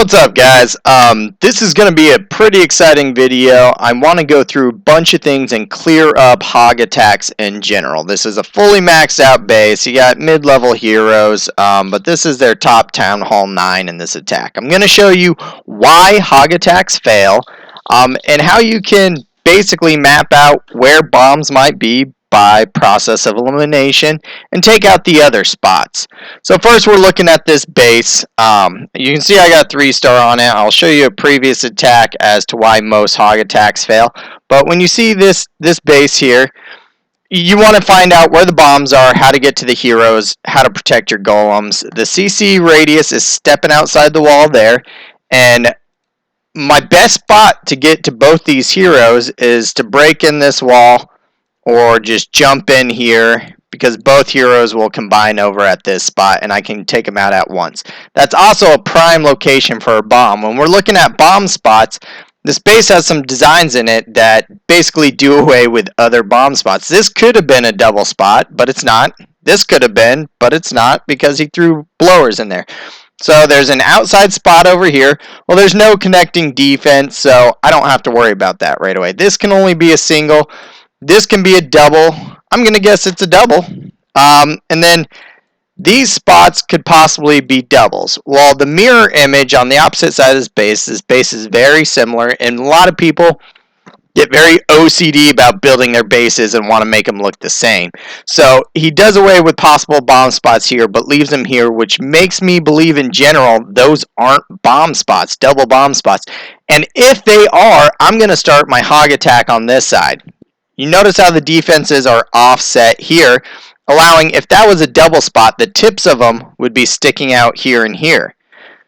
What's up, guys? This is going to be a pretty exciting video. I want to go through a bunch of things and clear up hog attacks in general. This is a fully maxed out base. You got mid-level heroes, but this is their top Town Hall 9 in this attack. I'm going to show you why hog attacks fail, and how you can basically map out where bombs might be by process of elimination and take out the other spots. So first we're looking at this base. You can see I got 3-star on it. I'll show you a previous attack as to why most hog attacks fail. But when you see this base here, you want to find out where the bombs are, how to get to the heroes, how to protect your golems. The CC radius is stepping outside the wall there, and my best spot to get to both these heroes is to break in this wall or just jump in here, because both heroes will combine over at this spot and I can take them out at once. That's also a prime location for a bomb. When we're looking at bomb spots, this base has some designs in it that basically do away with other bomb spots. This could have been a double spot, but it's not. This could have been, but it's not, because he threw blowers in there. So there's an outside spot over here. Well, there's no connecting defense, so I don't have to worry about that right away. This can only be a single. This can be a double. I'm going to guess it's a double. And then these spots could possibly be doubles. Well, the mirror image on the opposite side of this base is very similar, and a lot of people get very OCD about building their bases and want to make them look the same. So he does away with possible bomb spots here, but leaves them here, which makes me believe in general those aren't bomb spots, double bomb spots. And if they are, I'm going to start my hog attack on this side. You notice how the defenses are offset here, allowing, if that was a double spot, the tips of them would be sticking out here and here.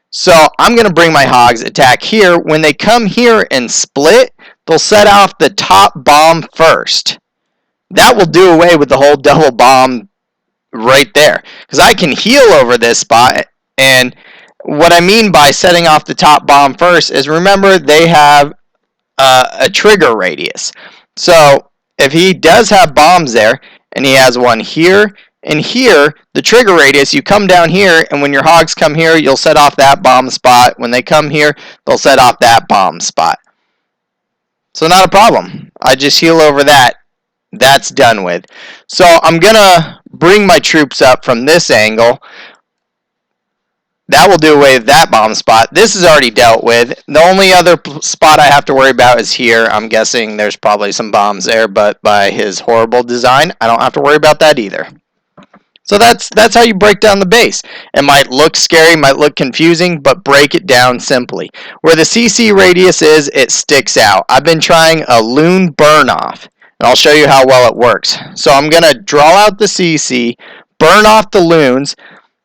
So I'm going to bring my hogs, attack here. When they come here and split, they'll set off the top bomb first. That will do away with the whole double bomb right there, because I can heal over this spot. And what I mean by setting off the top bomb first is, remember, they have a trigger radius. So if he does have bombs there, and he has one here and here, the trigger radius, you come down here, and when your hogs come here, you'll set off that bomb spot. When they come here, they'll set off that bomb spot. So not a problem. I just heal over that. That's done with. So I'm going to bring my troops up from this angle. That will do away with that bomb spot. This is already dealt with. The only other spot I have to worry about is here. I'm guessing there's probably some bombs there, but by his horrible design, I don't have to worry about that either. So that's how you break down the base. It might look scary, might look confusing, but break it down simply. Where the CC radius is, it sticks out. I've been trying a loon burn off, and I'll show you how well it works. So I'm going to draw out the CC, burn off the loons,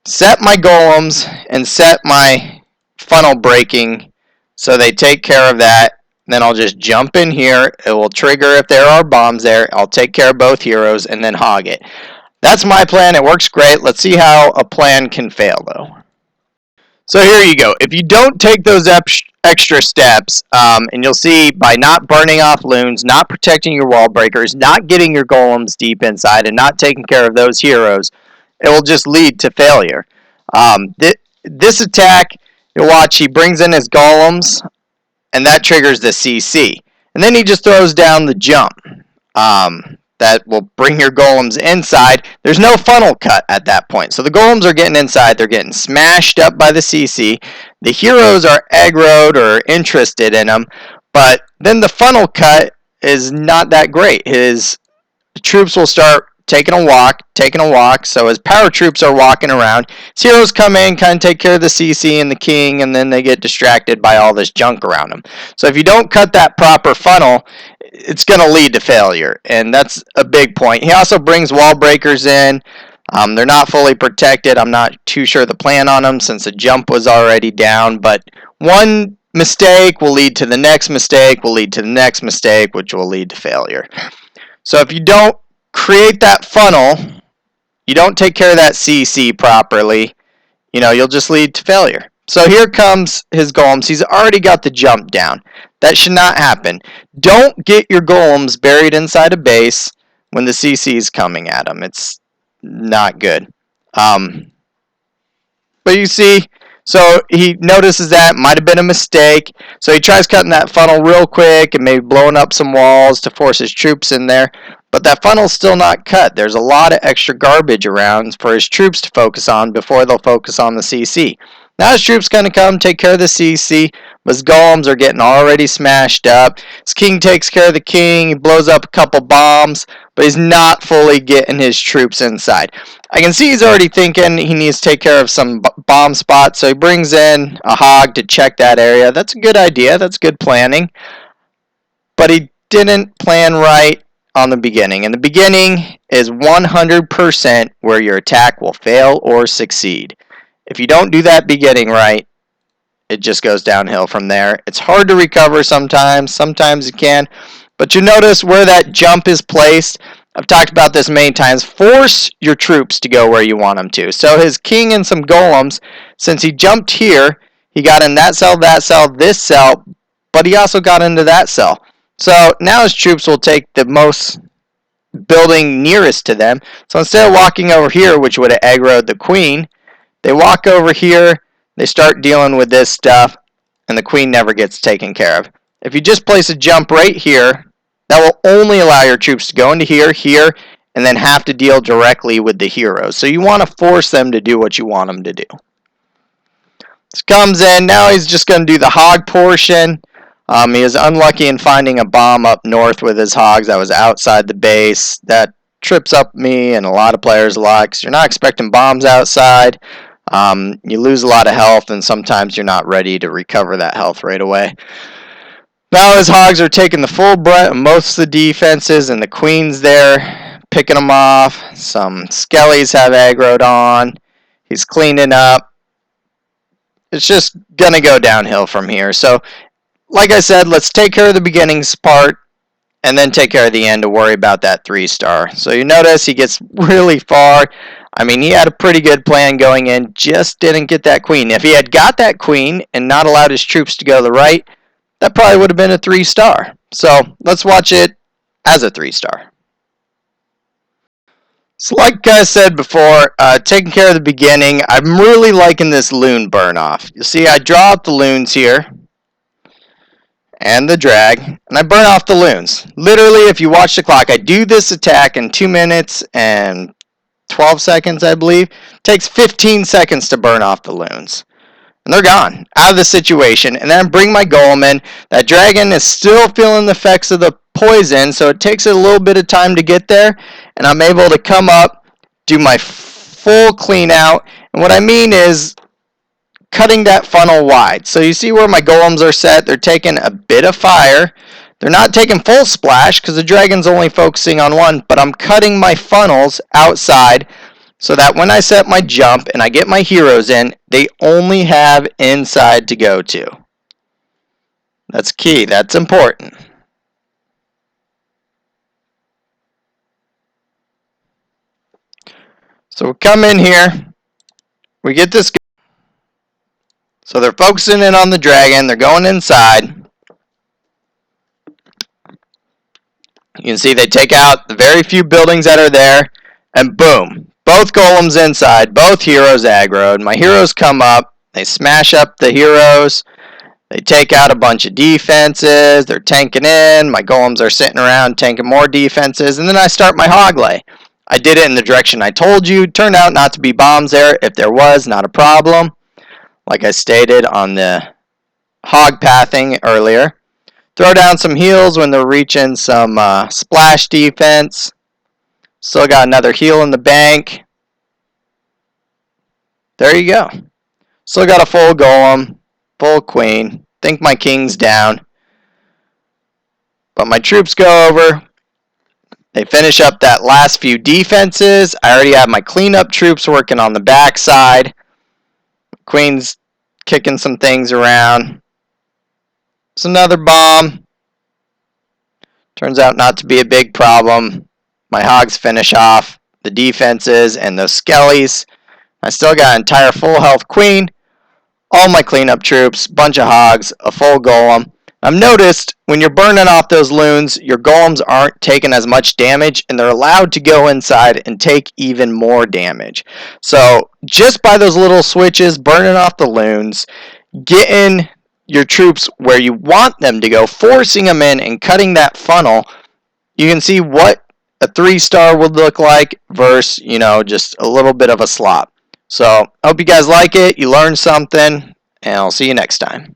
set my golems, and set my funnel breaking so they take care of that. Then I'll just jump in here. It will trigger if there are bombs there. I'll take care of both heroes and then hog it. That's my plan. It works great. Let's see how a plan can fail, though. So here you go. If you don't take those extra steps, and you'll see by not burning off loons, not protecting your wall breakers, not getting your golems deep inside, and not taking care of those heroes, it will just lead to failure. This attack, you'll watch, he brings in his golems, and that triggers the CC. And then he just throws down the jump. That will bring your golems inside. There's no funnel cut at that point. So the golems are getting inside. They're getting smashed up by the CC. The heroes are aggroed or interested in them. But then the funnel cut is not that great. His troops will start taking a walk. So his power troops are walking around. His heroes come in, kind of take care of the CC and the king, and then they get distracted by all this junk around them. So if you don't cut that proper funnel, it's going to lead to failure, and that's a big point. He also brings wall breakers in. They're not fully protected. I'm not too sure the plan on them since the jump was already down, but one mistake will lead to the next mistake, will lead to the next mistake, which will lead to failure. So if you don't create that funnel, you don't take care of that CC properly, you'll just lead to failure. So here comes his golems. He's already got the jump down. That should not happen. Don't get your golems buried inside a base when the CC is coming at them. It's not good. But you see, So he notices that might have been a mistake. So he tries cutting that funnel real quick and maybe blowing up some walls to force his troops in there. But that funnel's still not cut. There's a lot of extra garbage around for his troops to focus on before they'll focus on the CC. Now his troops gonna come take care of the CC, but his golems are getting already smashed up. His king takes care of the king. He blows up a couple bombs, but he's not fully getting his troops inside. I can see he's already thinking he needs to take care of some bomb spots, so he brings in a hog to check that area. That's a good idea. That's good planning. But he didn't plan right on the beginning. And the beginning is 100% where your attack will fail or succeed. If you don't do that beginning right, it just goes downhill from there. It's hard to recover sometimes. Sometimes you can. But you notice where that jump is placed. I've talked about this many times. Force your troops to go where you want them to. So his king and some golems, since he jumped here, he got in that cell, this cell, but he also got into that cell. So now his troops will take the most building nearest to them. So instead of walking over here, which would have aggroed the queen, they walk over here, they start dealing with this stuff, and the queen never gets taken care of. If you just place a jump right here, that will only allow your troops to go into here, here, and then have to deal directly with the heroes. So you want to force them to do what you want them to do. This comes in, now he's just going to do the hog portion. He is unlucky in finding a bomb up north with his hogs that was outside the base. That trips up me and a lot of players a lot because you're not expecting bombs outside. You lose a lot of health, and sometimes you're not ready to recover that health right away. Now his hogs are taking the full brunt of most of the defenses, and the queen's there picking them off. Some skellies have aggroed on. He's cleaning up. It's just going to go downhill from here. So, like I said, let's take care of the beginnings part and then take care of the end to worry about that 3-star. So you notice he gets really far. I mean, he had a pretty good plan going in, just didn't get that queen. If he had got that queen and not allowed his troops to go to the right, that probably would have been a 3-star. So let's watch it as a 3-star. So like I said before, taking care of the beginning, I'm really liking this loon burn off. You see, I draw out the loons here and the drag, and I burn off the loons. Literally, if you watch the clock, I do this attack in 2 minutes and 12 seconds, I believe. It takes 15 seconds to burn off the loons. And they're gone, out of the situation. And then I bring my golem in. That dragon is still feeling the effects of the poison, so it takes it a little bit of time to get there. And I'm able to come up, do my full clean out. And what I mean is cutting that funnel wide. So you see where my golems are set. They're taking a bit of fire. They're not taking full splash because the dragon's only focusing on one, but I'm cutting my funnels outside so that when I set my jump and I get my heroes in, they only have inside to go to. That's key. That's important. So we come in here. We get this. So they're focusing in on the dragon. They're going inside. You can see they take out the very few buildings that are there. And boom. Both golems inside. Both heroes aggroed. My heroes come up. They smash up the heroes. They take out a bunch of defenses. They're tanking in. My golems are sitting around tanking more defenses. And then I start my hog lay. I did it in the direction I told you. Turned out not to be bombs there. If there was, not a problem. Like I stated on the hog pathing earlier. Throw down some heals when they're reaching some splash defense. Still got another heal in the bank. There you go. Still got a full golem, full queen. Think my king's down. But my troops go over. They finish up that last few defenses. I already have my cleanup troops working on the backside. Queen's kicking some things around. It's another bomb. Turns out not to be a big problem. My hogs finish off the defenses and those skellies. I still got an entire full health queen. All my cleanup troops, bunch of hogs, a full golem. I've noticed when you're burning off those loons, your golems aren't taking as much damage and they're allowed to go inside and take even more damage. So just by those little switches, burning off the loons, getting your troops where you want them to go, forcing them in and cutting that funnel, you can see what a 3-star would look like versus, just a little bit of a slop. So I hope you guys like it, you learned something, and I'll see you next time.